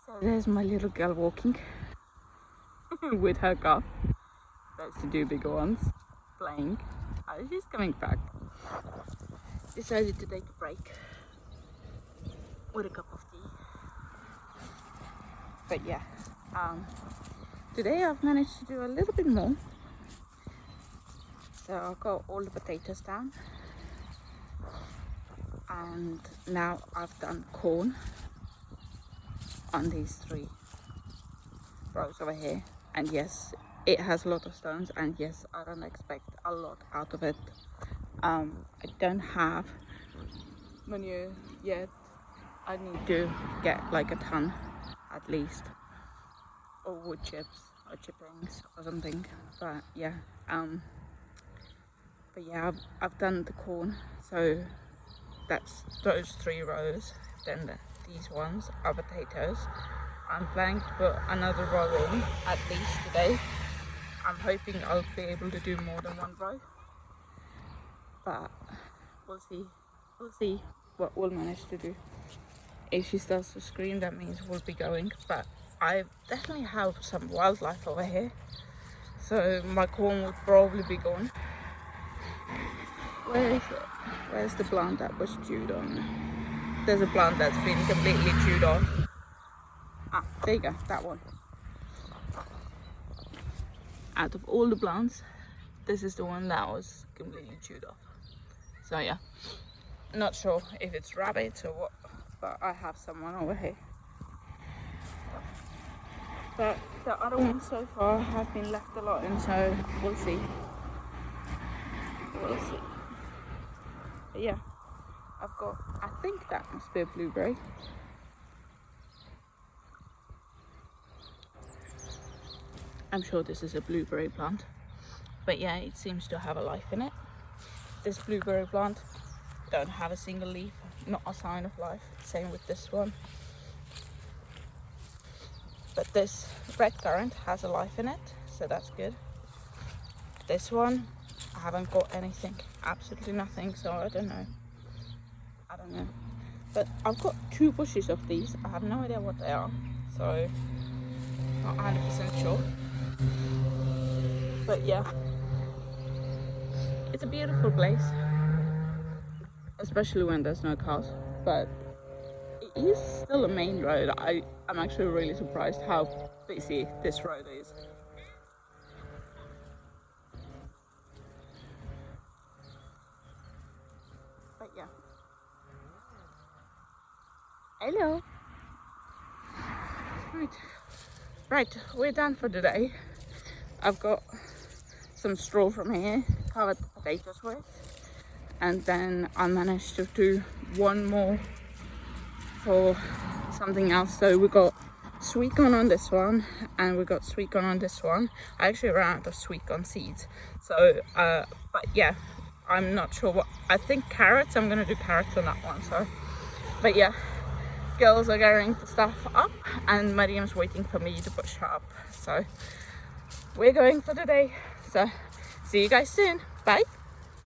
So there's my little girl walking with her car. Those two bigger ones playing. She's coming back. Decided to take a break with a cup of tea. But yeah, today I've managed to do a little bit more. So I got all the potatoes down, and now I've done corn on these 3 rows over here. And yes, it has a lot of stones, and yes, I don't expect a lot out of it. I don't have manure yet. I need to get like a ton at least, or wood chips or chippings or something. But yeah, I've done the corn, so that's those 3 rows. Then these ones are potatoes. I'm planning to put another row in at least today. I'm hoping I'll be able to do more than 1 row, but we'll see what we'll manage to do. If she starts to scream, that means we'll be going. But I definitely have some wildlife over here, so my corn will probably be gone. Where is it? Where's the plant that was chewed on? There's a plant that's been completely chewed off. Ah, there you go, that one. Out of all the plants, this is the one that was completely chewed off. So yeah, not sure if it's rabbits or what, but I have someone over here. But the other ones so far have been left alone, so we'll see. We'll see. But yeah, I've got, I think that must be a blueberry. I'm sure this is a blueberry plant. But yeah, it seems to have a life in it. This blueberry plant don't have a single leaf, not a sign of life. Same with this one. But this red currant has a life in it, so that's good. This one, I haven't got anything, absolutely nothing, so I don't know. But I've got 2 bushes of these. I have no idea what they are, so not 100% sure. But yeah, it's a beautiful place, especially when there's no cars. But it is still a main road. I'm actually really surprised how busy this road is. But yeah. Hello. Right, we're done for today. I've got some straw from here, covered the potatoes with, and then I managed to do 1 more for something else. So we got sweet corn on this one, and we got sweet corn on this one. I actually ran out of sweet corn seeds, so but yeah, I'm not sure what. I think carrots. I'm gonna do carrots on that one. So, but yeah, girls are gathering the stuff up, and Mariam's waiting for me to push her up. So we're going for the day. So see you guys soon. Bye.